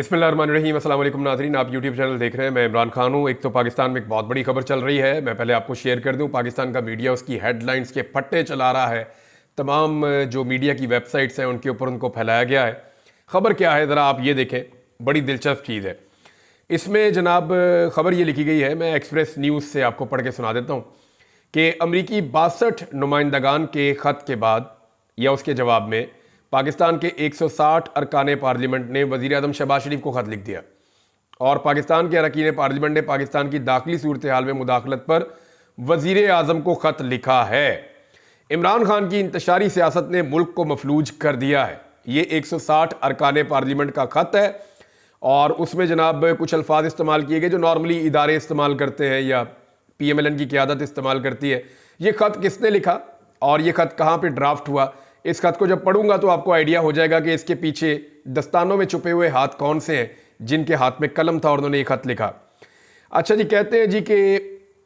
बिस्मिल्लाहिर्रहमानिर्रहीम, अस्सलाम वालेकुम नाज़रीन। आप यूट्यूब चैनल देख रहे हैं, मैं इमरान खान हूँ। एक तो पाकिस्तान में एक बहुत बड़ी खबर चल रही है, मैं पहले आपको शेयर कर दूँ। पाकिस्तान का मीडिया उसकी हेडलाइंस के फट्टे चला रहा है, तमाम जो मीडिया की वेबसाइट्स हैं उनके ऊपर उनको फैलाया गया है। खबर क्या है ज़रा आप ये देखें, बड़ी दिलचस्प चीज़ है। इसमें जनाब खबर ये लिखी गई है, मैं एक्सप्रेस न्यूज़ से आपको पढ़ के सुना देता हूँ कि अमरीकी 62 नुमाइंदगान के ख़त के बाद या उसके जवाब में पाकिस्तान के 160 अरकान पार्लियामेंट ने वज़ीर आज़म शहबाज शरीफ को ख़त लिख दिया और पाकिस्तान के अरकान पार्लियामेंट ने पाकिस्तान की दाखिली सूरत हाल में मुदाखलत पर वज़ीर आज़म को ख़त लिखा है। इमरान खान की इंतशारी सियासत ने मुल्क को मफलूज कर दिया है। ये 160 अरकान पार्लियामेंट का ख़त है और उसमें जनाब कुछ अल्फाज इस्तेमाल किए गए जो नॉर्मली इदारे इस्तेमाल करते हैं या PMLN की क़यादत इस्तेमाल करती है। ये ख़त किसने लिखा और ये ख़त कहाँ पे ड्राफ्ट हुआ, इस खत को जब पढ़ूंगा तो आपको आइडिया हो जाएगा कि इसके पीछे दस्तानों में छुपे हुए हाथ कौन से हैं जिनके हाथ में कलम था और उन्होंने ये खत लिखा। अच्छा जी, कहते हैं जी कि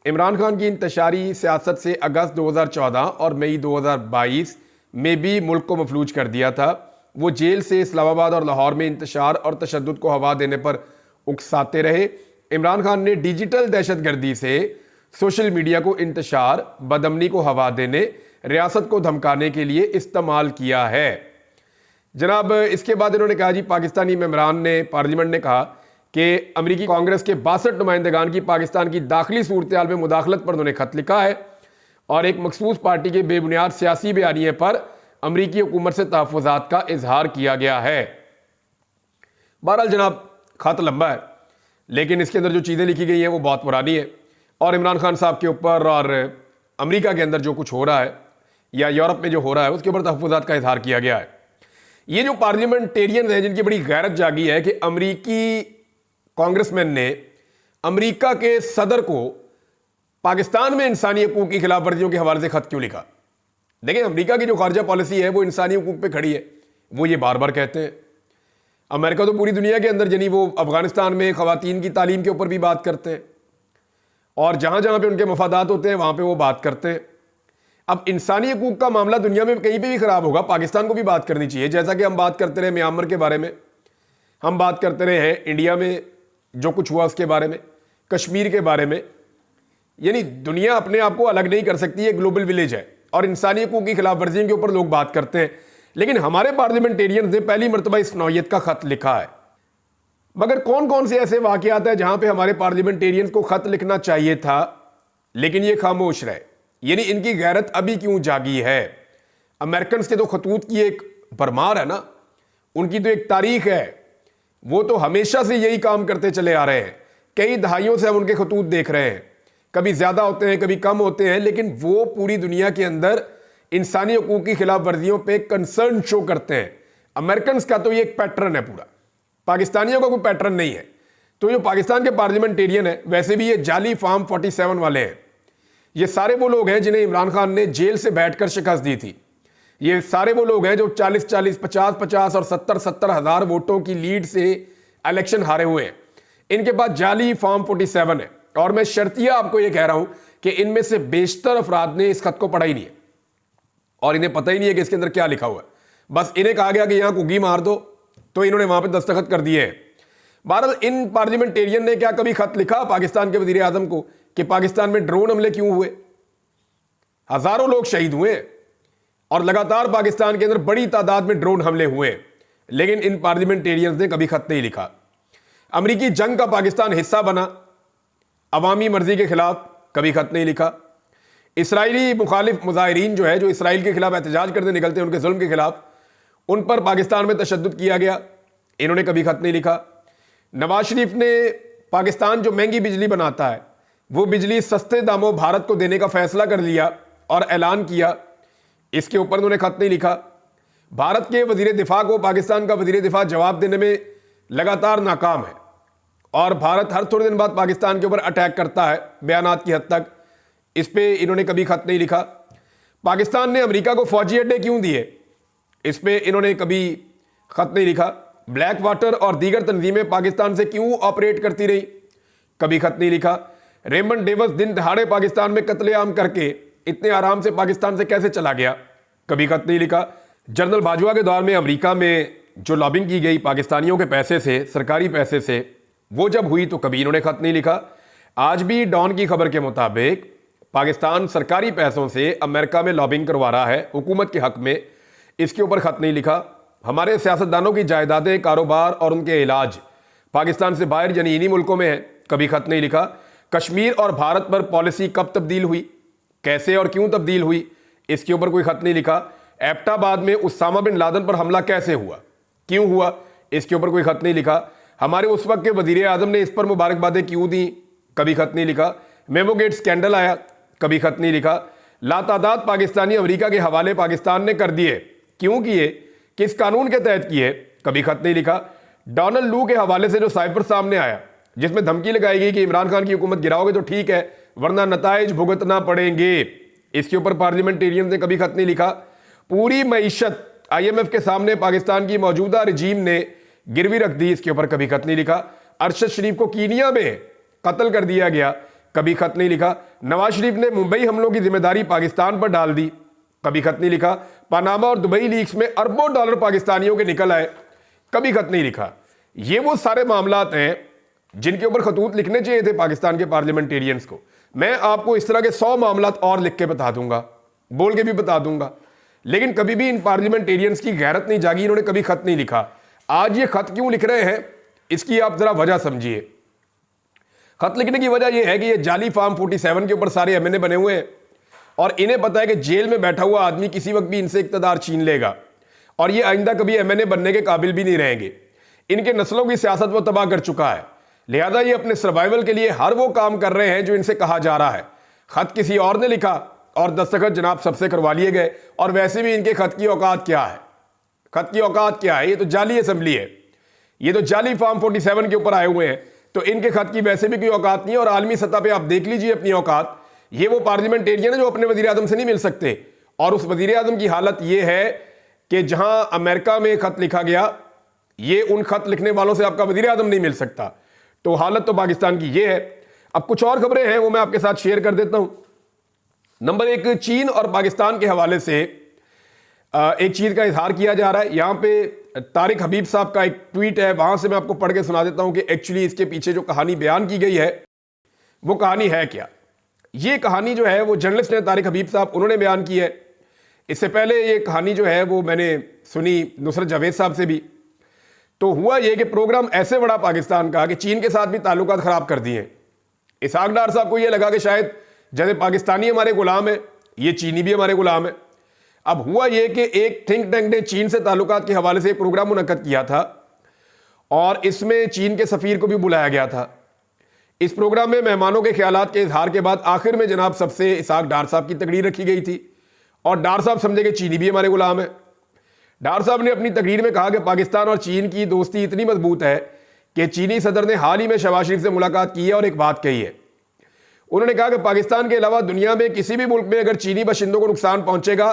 इमरान खान की इंतशारी सियासत से अगस्त 2014 और मई 2022 में भी मुल्क को मफलूज कर दिया था। वो जेल से इस्लामाबाद और लाहौर में इंतशार और तशद्दुद को हवा देने पर उकसाते रहे। इमरान खान ने डिजिटल दहशतगर्दी से सोशल मीडिया को इंतशार, बदअमनी को हवा देने, रियासत को धमकाने के लिए इस्तेमाल किया है। जनाब इसके बाद इन्होंने कहा जी, पाकिस्तानी मेंबरान ने पार्लियामेंट ने कहा कि अमेरिकी कांग्रेस के 62 नुमाइंदगान की पाकिस्तान की दाखिली सूरत हाल में मुदाखलत पर उन्होंने खत लिखा है और एक मखसूस पार्टी के बेबुनियाद सियासी बयानिए पर अमरीकी हुकूमत से तहफ़्फ़ुज़ात का इजहार किया गया है। बहरहाल जनाब खत लंबा है लेकिन इसके अंदर जो चीज़ें लिखी गई हैं वो बहुत पुरानी है और इमरान खान साहब के ऊपर और अमेरिका के अंदर जो कुछ हो रहा है या यूरोप में जो हो रहा है उसके ऊपर तहफ़्फ़ुज़ात का इजहार किया गया है। ये जो पार्लियामेंटेरियन हैं जिनकी बड़ी गैरत जागी है कि अमरीकी कांग्रेसमैन ने अमरीका के सदर को पाकिस्तान में इंसानी हकूक़ की खिलाफ वर्जियों के हवाले से खत क्यों लिखा। देखिए, अमरीका की जो खारजा पॉलिसी है वो इंसानी हकूक़ पे खड़ी है, वो ये बार बार कहते हैं। अमेरिका तो पूरी दुनिया के अंदर यानी वो अफगानिस्तान में ख़वातीन की तालीम के ऊपर भी बात करते हैं और जहां जहां पे उनके मफादात होते हैं वहां पे वो बात करते हैं। अब इंसानी हकूक़ का मामला दुनिया में कहीं पे भी ख़राब होगा, पाकिस्तान को भी बात करनी चाहिए। जैसा कि हम बात करते रहे म्यांमार के बारे में, हम बात करते रहे हैं इंडिया में जो कुछ हुआ उसके बारे में, कश्मीर के बारे में। यानी दुनिया अपने आप को अलग नहीं कर सकती, ये ग्लोबल विलेज है और इंसानी हकूक़ की खिलाफ वर्जियों के ऊपर लोग बात करते हैं। लेकिन हमारे पार्लियामेंटेरियन ने पहली मरतबा इस नौयत का खत लिखा है। मगर कौन कौन से ऐसे वाक़यात हैं जहां पे हमारे पार्लियामेंटेरियन को खत लिखना चाहिए था लेकिन ये खामोश रहे, यानी इनकी गैरत अभी क्यों जागी है। अमेरिकन के तो खतूत की एक भरमार है ना, उनकी तो एक तारीख है, वो तो हमेशा से यही काम करते चले आ रहे हैं। कई दहाइयों से हम उनके खतूत देख रहे हैं, कभी ज्यादा होते हैं कभी कम होते हैं, लेकिन वो पूरी दुनिया के अंदर इंसानी हकूक़ की खिलाफ वर्जियों पर कंसर्न शो करते हैं। अमेरिकन का तो ये एक पैटर्न है पूरा, पाकिस्तानियों का कोई पैटर्न नहीं है। तो जो पाकिस्तान के पार्लियामेंटेरियन है, वैसे भी ये जाली फार्म 47 वाले हैं। ये सारे वो लोग हैं जिन्हें इमरान खान ने जेल से बैठकर शिकस्त दी थी। ये सारे वो लोग हैं जो 40-40, 50-50 और 70-70 हज़ार वोटों की लीड से इलेक्शन हारे हुए हैं। इनके पास जाली फार्म 47 है और मैं शर्तिया आपको ये कह रहा हूं कि इनमें से बेशतर अफराद ने इस खत को पढ़ा ही नहीं है और इन्हें पता ही नहीं है कि इसके अंदर क्या लिखा हुआ है। बस इन्हें कहा गया कि यहां कुगी मार दो तो इन्होंने वहां पर दस्तखत कर दिए हैं। बहरहाल इन पार्लियामेंटेरियन ने क्या कभी खत लिखा पाकिस्तान के वजीर आजम को कि पाकिस्तान में ड्रोन हमले क्यों हुए, हजारों लोग शहीद हुए और लगातार पाकिस्तान के अंदर बड़ी तादाद में ड्रोन हमले हुए, लेकिन इन पार्लियामेंटेरियंस ने कभी खत नहीं लिखा। अमेरिकी जंग का पाकिस्तान हिस्सा बना, अवामी मर्जी के खिलाफ, कभी खत नहीं लिखा। इसराइली मुखालिफ मुजाहिरीन जो है, जो इसराइल के खिलाफ एहतजाज करने निकलते हैं उनके जुल्म के खिलाफ, उन पर पाकिस्तान में तशद्दुद किया गया, इन्होंने कभी खत नहीं लिखा। नवाज शरीफ ने पाकिस्तान जो महंगी बिजली बनाता है वो बिजली सस्ते दामों भारत को देने का फैसला कर लिया और ऐलान किया, इसके ऊपर उन्होंने खत नहीं लिखा। भारत के वजीर दिफा को पाकिस्तान का वजीर दिफा जवाब देने में लगातार नाकाम है और भारत हर थोड़े दिन बाद पाकिस्तान के ऊपर अटैक करता है बयानात की हद तक, इस पर इन्होंने कभी खत नहीं लिखा। पाकिस्तान ने अमेरिका को फौजी अड्डे क्यों दिए, इस पर इन्होंने कभी खत नहीं लिखा। ब्लैक वाटर और दीगर तंजीमें पाकिस्तान से क्यों ऑपरेट करती रही, कभी खत नहीं लिखा। रेमंड डेवस दिन दहाड़े पाकिस्तान में कत्लेआम करके इतने आराम से पाकिस्तान से कैसे चला गया, कभी खत नहीं लिखा। जनरल बाजवा के दौर में अमेरिका में जो लॉबिंग की गई पाकिस्तानियों के पैसे से, सरकारी पैसे से, वो जब हुई तो कभी इन्होंने खत नहीं लिखा। आज भी डॉन की खबर के मुताबिक पाकिस्तान सरकारी पैसों से अमेरिका में लॉबिंग करवा रहा है हुकूमत के हक में, इसके ऊपर खत नहीं लिखा। हमारे सियासतदानों की जायदादें, कारोबार और उनके इलाज पाकिस्तान से बाहर यानी इन्हीं मुल्कों में है, कभी खत नहीं लिखा। कश्मीर और भारत पर पॉलिसी कब तब्दील हुई, कैसे और क्यों तब्दील हुई, इसके ऊपर कोई खत नहीं लिखा। एबटाबाद में उसामा बिन लादेन पर हमला कैसे हुआ, क्यों हुआ, इसके ऊपर कोई खत नहीं लिखा। हमारे उस वक्त के वजीर आजम ने इस पर मुबारकबादें क्यों दी, कभी खत नहीं लिखा। मेमोगेट स्कैंडल आया, कभी खत नहीं लिखा। लातादाद पाकिस्तानी अमेरिका के हवाले पाकिस्तान ने कर दिए, क्यों किए, किस कानून के तहत किए, कभी खत नहीं लिखा। डोनाल्ड लू के हवाले से जो साइफर सामने आया जिसमें धमकी लगाई गई कि इमरान खान की हुकूमत गिराओगे तो ठीक है वरना नताइज भुगतना पड़ेंगे, इसके ऊपर पार्लियामेंटेरियन ने कभी खत नहीं लिखा। पूरी मईशत IMF के सामने पाकिस्तान की मौजूदा रजीम ने गिरवी रख दी, इसके ऊपर कभी खत नहीं लिखा। अरशद शरीफ को कीनिया में कत्ल कर दिया गया, कभी खत नहीं लिखा। नवाज शरीफ ने मुंबई हमलों की जिम्मेदारी पाकिस्तान पर डाल दी, कभी खत नहीं लिखा। पनामा और दुबई लीक्स में अरबों डॉलर पाकिस्तानियों के निकल आए, कभी खत नहीं लिखा। ये वो सारे मामलात हैं जिनके ऊपर खतूत लिखने चाहिए थे पाकिस्तान के पार्लियामेंटेरियंस को। मैं आपको इस तरह के 100 मामलात और लिख के बता दूंगा, बोल के भी बता दूंगा, लेकिन कभी भी इन पार्लियामेंटेरियंस की गैरत नहीं जागी, इन्होंने कभी खत नहीं लिखा। आज ये खत क्यों लिख रहे हैं, इसकी आप जरा वजह समझिए। खत लिखने की वजह यह है कि ये जाली फार्म 47 के ऊपर सारे MNA बने हुए हैं और इन्हें पता है कि जेल में बैठा हुआ आदमी किसी वक्त भी इनसे इक्तदार छीन लेगा और ये आइंदा कभी MNA बनने के काबिल भी नहीं रहेंगे। इनके नस्लों की सियासत वो तबाह कर चुका है, लिहाजा ये अपने सर्वाइवल के लिए हर वो काम कर रहे हैं जो इनसे कहा जा रहा है। खत किसी और ने लिखा और दस्तखत जनाब सबसे करवा लिए गए, और वैसे भी इनके खत की औकात क्या है, खत की औकात क्या है, ये तो जाली असेंबली है, ये तो जाली फार्म 47 के ऊपर आए हुए हैं, तो इनके खत की वैसे भी कोई औकात नहीं है। और आलमी सतह पे आप देख लीजिए अपनी औकात, ये वो पार्लियामेंटेरियन है जो अपने वजीर आजम से नहीं मिल सकते, और उस वजीर आजम की हालत ये है कि जहां अमेरिका में खत लिखा गया, ये उन खत लिखने वालों से आपका वजीर आजम नहीं मिल सकता। तो हालत तो पाकिस्तान की ये है। अब कुछ और खबरें हैं वो मैं आपके साथ शेयर कर देता हूं। नंबर 1, चीन और पाकिस्तान के हवाले से एक चीज का इजहार किया जा रहा है। यहां पे तारिक हबीब साहब का एक ट्वीट है, वहां से मैं आपको पढ़ के सुना देता हूं कि एक्चुअली इसके पीछे जो कहानी बयान की गई है वो कहानी है क्या। ये कहानी जो है वो जर्नलिस्ट ने तारिक हबीब साहब उन्होंने बयान की है। इससे पहले ये कहानी जो है वो मैंने सुनी नुसरत जावेद साहब से भी। तो हुआ ये कि प्रोग्राम ऐसे बढ़ा पाकिस्तान का कि चीन के साथ भी ताल्लुकात खराब कर दिए। इसहाक डार साहब को ये लगा कि शायद जैसे पाकिस्तानी हमारे गुलाम है, ये चीनी भी हमारे गुलाम है। अब हुआ ये कि एक थिंक टैंक ने चीन से ताल्लुकात के हवाले से एक प्रोग्राम मुनक्कद किया था और इसमें चीन के सफीर को भी बुलाया गया था। इस प्रोग्राम में मेहमानों के ख्यालात के इजहार के बाद आखिर में जनाब सबसे इसहाक डार साहब की तकरीर रखी गई थी और डार साहब समझे कि चीनी भी हमारे गुलाम है। डार साहब ने अपनी तकरीर में कहा कि पाकिस्तान और चीन की दोस्ती इतनी मजबूत है कि चीनी सदर ने हाल ही में शहबाज शरीफ से मुलाकात की है और एक बात कही है। उन्होंने कहा कि पाकिस्तान के अलावा दुनिया में किसी भी मुल्क में अगर चीनी बाशिंदों को नुकसान पहुंचेगा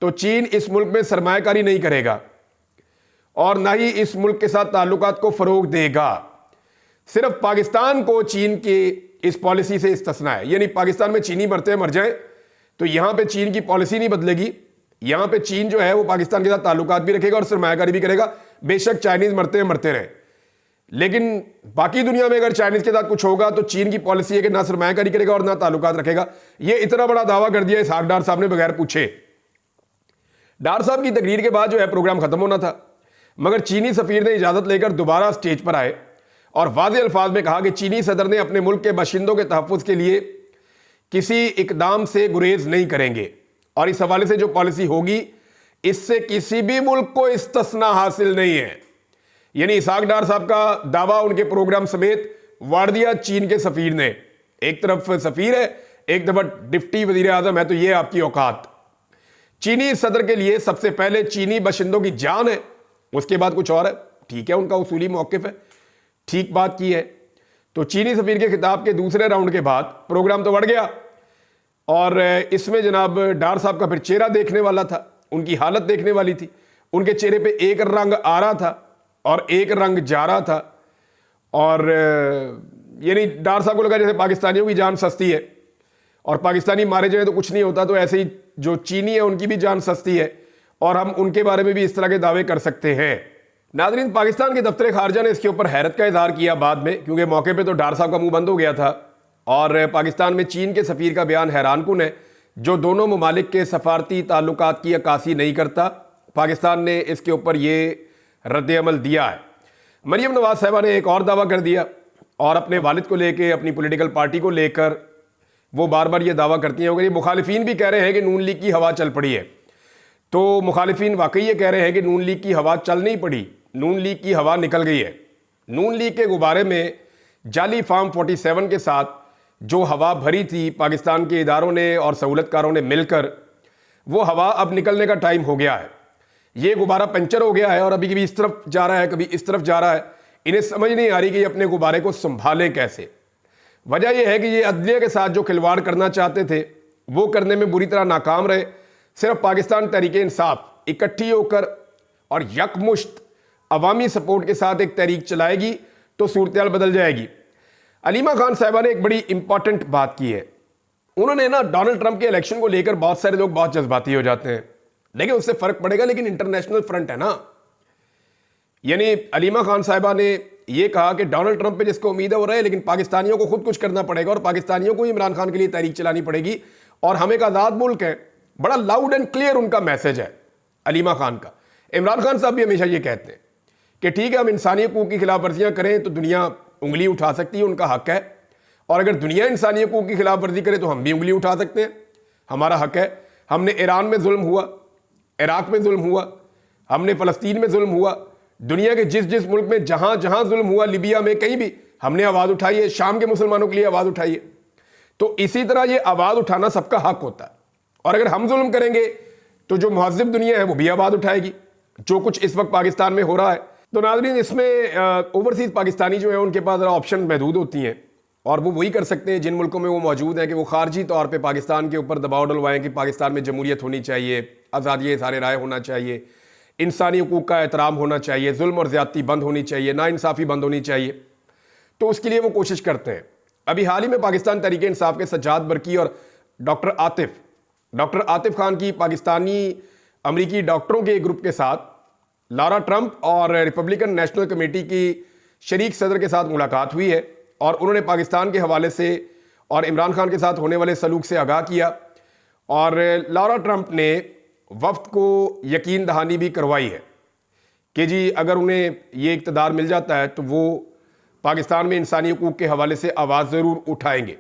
तो चीन इस मुल्क में सरमायाकारी नहीं करेगा और ना ही इस मुल्क के साथ ताल्लुकात को फरोग देगा। सिर्फ पाकिस्तान को चीन की इस पॉलिसी से इस्तिस्ना है, यानी पाकिस्तान में चीनी मरते मर जाए तो यहां पे चीन की पॉलिसी नहीं बदलेगी। यहां पे चीन जो है वो पाकिस्तान के साथ ताल्लुकात भी रखेगा और सरमायाकारी भी करेगा, बेशक चाइनीज मरते रहे। लेकिन बाकी दुनिया में अगर चाइनीज के साथ कुछ होगा तो चीन की पॉलिसी है कि ना सरमायाकारी करेगा और ना ताल्लुकात रखेगा। ये इतना बड़ा दावा कर दिया इसहाक डार साहब ने बगैर पूछे। डार साहब की तकरीर के बाद जो है प्रोग्राम खत्म होना था, मगर चीनी सफीर ने इजाजत लेकर दोबारा स्टेज पर आए और वाज़ेह अल्फाज में कहा कि चीनी सदर ने अपने मुल्क के बाशिंदों के तहफ़्फ़ुज़ के लिए किसी इकदाम से गुरेज नहीं करेंगे और इस हवाले से जो पॉलिसी होगी इससे किसी भी मुल्क को इस्तिस्ना हासिल नहीं है। यानी इसहाक डार साहब का दावा उनके प्रोग्राम समेत वाड़ दिया चीन के सफीर ने। एक तरफ सफीर है, एक तरफ डिप्टी वजीर आजम है, तो ये आपकी औकात। चीनी सदर के लिए सबसे पहले चीनी बाशिंदों की जान है, उसके बाद कुछ और है। ठीक है, उनका उसूली मौक़िफ़ है, ठीक बात की है। तो चीनी सफीर के खिताब के दूसरे राउंड के बाद प्रोग्राम तो बढ़ गया और इसमें जनाब डार साहब का फिर चेहरा देखने वाला था, उनकी हालत देखने वाली थी। उनके चेहरे पे एक रंग आ रहा था और एक रंग जा रहा था और यानी डार साहब को लगा जैसे पाकिस्तानियों की जान सस्ती है और पाकिस्तानी मारे जाए तो कुछ नहीं होता, तो ऐसे ही जो चीनी है उनकी भी जान सस्ती है और हम उनके बारे में भी इस तरह के दावे कर सकते हैं। नाज़रीन, पाकिस्तान के दफ्तर खारजा ने इसके ऊपर हैरत का इजहार किया बाद में, क्योंकि मौके पे तो डार साहब का मुंह बंद हो गया था। और पाकिस्तान में चीन के सफ़ीर का बयान हैरानकुन है, जो दोनों ममालिक के सफारती ताल्लुकात की अक्कासी नहीं करता। पाकिस्तान ने इसके ऊपर ये रद्द अमल दिया है। मरियम नवाज साहिबा ने एक और दावा कर दिया, और अपने वालिद को लेकर, अपनी पॉलिटिकल पार्टी को लेकर वो बार बार ये दावा करती हैं। ये मुखालिफिन भी कह रहे हैं कि नून लीग की हवा चल पड़ी है, तो मुखालिफिन वाकई ये कह रहे हैं कि नून लीग की हवा चल नहीं पड़ी, नून लीग की हवा निकल गई है। नून लीग के गुब्बारे में जाली फार्म 47 के साथ जो हवा भरी थी पाकिस्तान के इदारों ने और सहूलतकारों ने मिलकर, वो हवा अब निकलने का टाइम हो गया है। ये गुब्बारा पंचर हो गया है और अभी कभी इस तरफ जा रहा है, कभी इस तरफ जा रहा है। इन्हें समझ नहीं आ रही कि ये अपने गुब्बारे को संभालें कैसे। वजह यह है कि ये अदलिया के साथ जो खिलवाड़ करना चाहते थे वो करने में बुरी तरह नाकाम रहे। सिर्फ पाकिस्तान तहरीक इंसाफ इकट्ठी होकर और यकमुश्त अवामी सपोर्ट के साथ एक तहरीक चलाएगी तो सूरत बदल जाएगी। अलीमा खान साहिबा ने एक बड़ी इंपॉर्टेंट बात की है। उन्होंने ना डोनाल्ड ट्रंप के इलेक्शन को लेकर, बहुत सारे लोग बहुत जज्बाती हो जाते हैं, लेकिन उससे फर्क पड़ेगा, लेकिन इंटरनेशनल फ्रंट है ना। यानी अलीमा खान साहिबा ने यह कहा कि डोनाल्ड ट्रंप पे जिसको उम्मीद है वो रहे, लेकिन पाकिस्तानियों को खुद कुछ करना पड़ेगा और पाकिस्तानियों को इमरान खान के लिए तहरीक चलानी पड़ेगी, और हम एक आज़ाद मुल्क है। बड़ा लाउड एंड क्लियर उनका मैसेज है अलीमा खान का। इमरान खान साहब भी हमेशा ये कहते हैं कि ठीक है, हम इंसानी हकूक़ की खिलाफ वर्जियाँ करें तो दुनिया उंगली उठा सकती है, उनका हक है, और अगर दुनिया इंसानी हकूक़ की खिलाफ वर्जी करे तो हम भी उंगली उठा सकते हैं, हमारा हक है। हमने ईरान में जुल्म हुआ, इराक में जुल्म हुआ, हमने फ़लस्तीन में जुल्म हुआ, दुनिया के जिस जिस मुल्क में जहां जहां जुल्म हुआ, लिबिया में, कहीं भी हमने आवाज़ उठाई है, शाम के मुसलमानों के लिए आवाज़ उठाई है। तो इसी तरह ये आवाज़ उठाना सबका हक होता है, और अगर हम जुल्म करेंगे तो जो मुहज़्ज़िब दुनिया है वो भी आवाज़ उठाएगी, जो कुछ इस वक्त पाकिस्तान में हो रहा है। तो नाज़रीन, इसमें ओवरसीज़ पाकिस्तानी जो है उनके पास ऑप्शन महदूद होती हैं, और वो वही कर सकते हैं जिन मुल्कों में वो मौजूद हैं कि वो खारजी तौर पे पाकिस्तान के ऊपर दबाव डलवाएं कि पाकिस्तान में जमहूरियत होनी चाहिए, आज़ादी इज़हार राय होना चाहिए, इंसानी हकूक़ का एहतराम होना चाहिए, जुल्म और ज़्यादती बंद होनी चाहिए, नाइंसाफ़ी बंद होनी चाहिए। तो उसके लिए वो कोशिश करते हैं। अभी हाल ही में पाकिस्तान तहरीक इंसाफ के सज्जाद बरकी और डॉक्टर आतिफ खान की पाकिस्तानी अमरीकी डॉक्टरों के ग्रुप के साथ लारा ट्रंप और रिपब्लिकन नेशनल कमेटी की शरीक सदर के साथ मुलाकात हुई है, और उन्होंने पाकिस्तान के हवाले से और इमरान खान के साथ होने वाले सलूक से आगाह किया, और लारा ट्रंप ने वफ्द को यकीन दहानी भी करवाई है कि जी अगर उन्हें ये इक़्तिदार मिल जाता है तो वो पाकिस्तान में इंसानी हकूक़ के हवाले से आवाज़ ज़रूर उठाएंगे।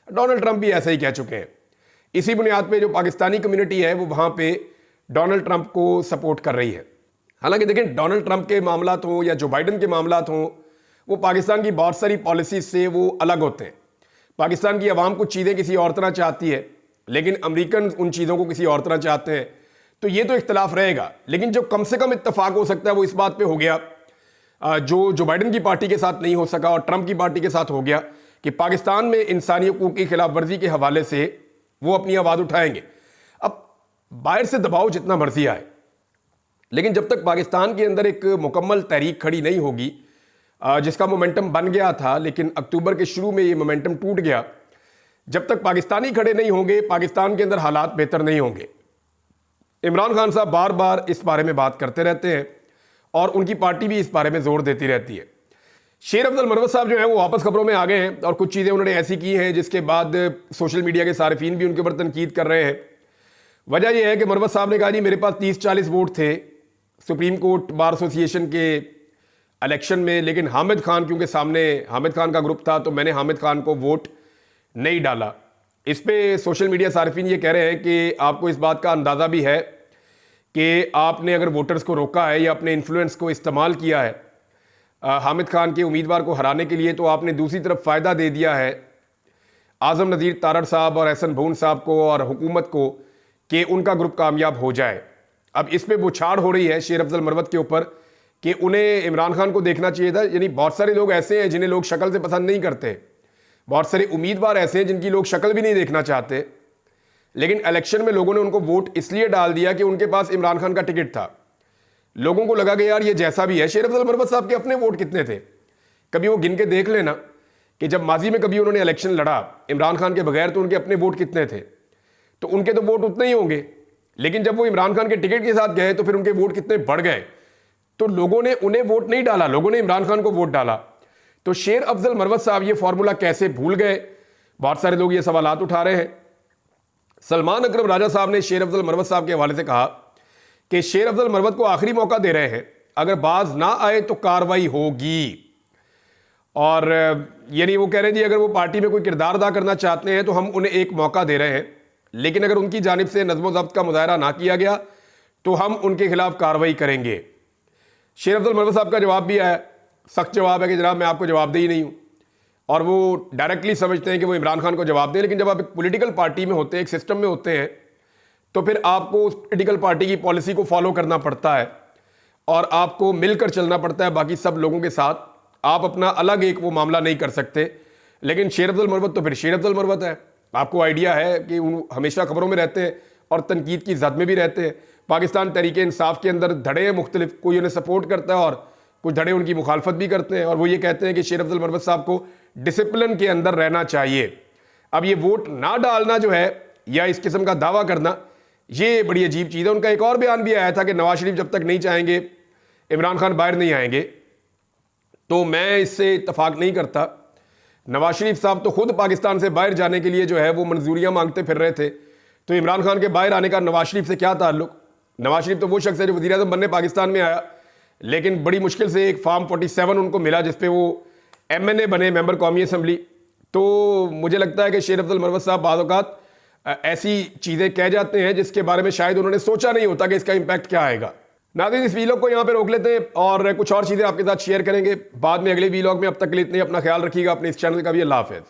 डोनाल्ड ट्रंप भी ऐसा ही कह चुके हैं। इसी बुनियाद पे जो पाकिस्तानी कम्युनिटी है वो वहाँ पे डोनाल्ड ट्रंप को सपोर्ट कर रही है। हालांकि देखें, डोनाल्ड ट्रंप के मामलात हों या जो बाइडन के मामलात हों, वो पाकिस्तान की बहुत सारी पॉलिसी से वो अलग होते हैं। पाकिस्तान की आवाम कुछ चीज़ें किसी और तरह चाहती है, लेकिन अमेरिकन उन चीज़ों को किसी और तरह चाहते हैं। तो ये तो इख्तलाफ रहेगा, लेकिन जो कम से कम इत्तफाक हो सकता है वो इस बात पे हो गया, जो बाइडन की पार्टी के साथ नहीं हो सका और ट्रंप की पार्टी के साथ हो गया, कि पाकिस्तान में इंसानी हकूक़ की खिलाफ वर्जी के हवाले से वो अपनी आवाज़ उठाएंगे। अब बाहर से दबाव जितना मर्जी आए, लेकिन जब तक पाकिस्तान के अंदर एक मुकम्मल तहरीक खड़ी नहीं होगी, जिसका मोमेंटम बन गया था लेकिन अक्टूबर के शुरू में ये मोमेंटम टूट गया, जब तक पाकिस्तानी खड़े नहीं होंगे पाकिस्तान के अंदर हालात बेहतर नहीं होंगे। इमरान खान साहब बार बार इस बारे में बात करते रहते हैं और उनकी पार्टी भी इस बारे में जोर देती रहती है। शेर अफजल मरवत साहब जो है वो वापस खबरों में आ गए हैं, और कुछ चीज़ें उन्होंने ऐसी की हैं जिसके बाद सोशल मीडिया के सारिफीन भी उनके ऊपर तनकीद कर रहे हैं। वजह यह है कि मरवत साहब ने कहा जी मेरे पास 30-40 वोट थे सुप्रीम कोर्ट बार एसोसिएशन के इलेक्शन में, लेकिन हामिद खान, क्योंकि सामने हामिद खान का ग्रुप था, तो मैंने हामिद खान को वोट नहीं डाला। इस पे सोशल मीडिया सारिफीन ये कह रहे हैं कि आपको इस बात का अंदाज़ा भी है कि आपने अगर वोटर्स को रोका है या अपने इन्फ्लुएंस को इस्तेमाल किया है हामिद खान के उम्मीदवार को हराने के लिए, तो आपने दूसरी तरफ फ़ायदा दे दिया है आज़म नज़ीर तारड़ साहब और एहसन भून साहब को और हुकूमत को कि उनका ग्रुप कामयाब हो जाए। अब इस पर बुछाड़ हो रही है शेर अफजल मरवत के ऊपर कि उन्हें इमरान खान को देखना चाहिए था। यानी बहुत सारे लोग ऐसे हैं जिन्हें लोग शक्ल से पसंद नहीं करते, बहुत सारे उम्मीदवार ऐसे हैं जिनकी लोग शक्ल भी नहीं देखना चाहते, लेकिन इलेक्शन में लोगों ने उनको वोट इसलिए डाल दिया कि उनके पास इमरान खान का टिकट था। लोगों को लगा कि यार ये जैसा भी है। शेर अफजल मरवत साहब के अपने वोट कितने थे, कभी वो गिन के देख लेना कि जब माजी में कभी उन्होंने इलेक्शन लड़ा इमरान खान के बगैर, तो उनके अपने वोट कितने थे, तो उनके तो वोट उतने ही होंगे। लेकिन जब वो इमरान खान के टिकट के साथ गए तो फिर उनके वोट कितने बढ़ गए। तो लोगों ने उन्हें वोट नहीं डाला, लोगों ने इमरान खान को वोट डाला। तो शेर अफजल मरवत साहब ये फॉर्मूला कैसे भूल गए, बहुत सारे लोग ये सवालात उठा रहे हैं। सलमान अकरम राजा साहब ने शेर अफजल मरवत साहब के हवाले से कहा कि शेर अफजल मरवत को आखिरी मौका दे रहे हैं, अगर बाज ना आए तो कार्रवाई होगी। और यानी वो कह रहे हैं जी अगर वो पार्टी में कोई किरदार अदा करना चाहते हैं तो हम उन्हें एक मौका दे रहे हैं, लेकिन अगर उनकी जानिब से नज़्म ज़ब्त का मुजाहरा ना किया गया तो हम उनके खिलाफ कार्रवाई करेंगे। शेर अफजल मरवत साहब का जवाब भी आया, सख्त जवाब है कि जनाब मैं आपको जवाबदेही नहीं हूँ, और वो डायरेक्टली समझते हैं कि वो इमरान खान को जवाब दें। लेकिन जब आप एक पॉलिटिकल पार्टी में होते हैं, एक सिस्टम में होते हैं, तो फिर आपको उस पॉलिटिकल पार्टी की पॉलिसी को फॉलो करना पड़ता है और आपको मिलकर चलना पड़ता है बाकी सब लोगों के साथ। आप अपना अलग एक वो मामला नहीं कर सकते। लेकिन शेर अफजल मरवत तो फिर शेर अफजल मरवत है, आपको आइडिया है कि वो हमेशा खबरों में रहते हैं और तनकीद की जद में भी रहते हैं। पाकिस्तान तहरीक इंसाफ के अंदर धड़े हैं मुख्तलिफ, कोई उन्हें सपोर्ट करता है और कुछ धड़े उनकी मुखालफत भी करते हैं, और वो ये कहते हैं कि शेर अफजल मरवत साहब को डिसिप्लिन के अंदर रहना चाहिए। अब ये वोट ना डालना जो है या इस किस्म का दावा करना, ये बड़ी अजीब चीज़ है। उनका एक और बयान भी आया था कि नवाज शरीफ जब तक नहीं चाहेंगे इमरान खान बाहर नहीं आएंगे, तो मैं इससे इत्तफाक नहीं करता। नवाज शरीफ साहब तो खुद पाकिस्तान से बाहर जाने के लिए जो है वो मंजूरियां मांगते फिर रहे थे, तो इमरान खान के बाहर आने का नवाज शरीफ से क्या ताल्लुक। नवाज शरीफ तो वो शख्स है जो वज़ीर आज़म बनने पाकिस्तान में आया, लेकिन बड़ी मुश्किल से एक फार्म 47 उनको मिला जिसपे वो MNA बने, मेंबर कौमी असम्बली। तो मुझे लगता है कि शेर अफजल मरवत साहब बाज़ औक़ात ऐसी चीज़ें कह जाते हैं जिसके बारे में शायद उन्होंने सोचा नहीं होता कि इसका इम्पैक्ट क्या आएगा। नाज़रीन, इस वीलॉग को यहाँ पे रोक लेते हैं और कुछ और चीज़ें आपके साथ शेयर करेंगे बाद में अगले वीलॉग में। अब तक के लिए इतने, अपना ख्याल रखिएगा, अपने इस चैनल का भी। अल्लाह हाफ़िज़।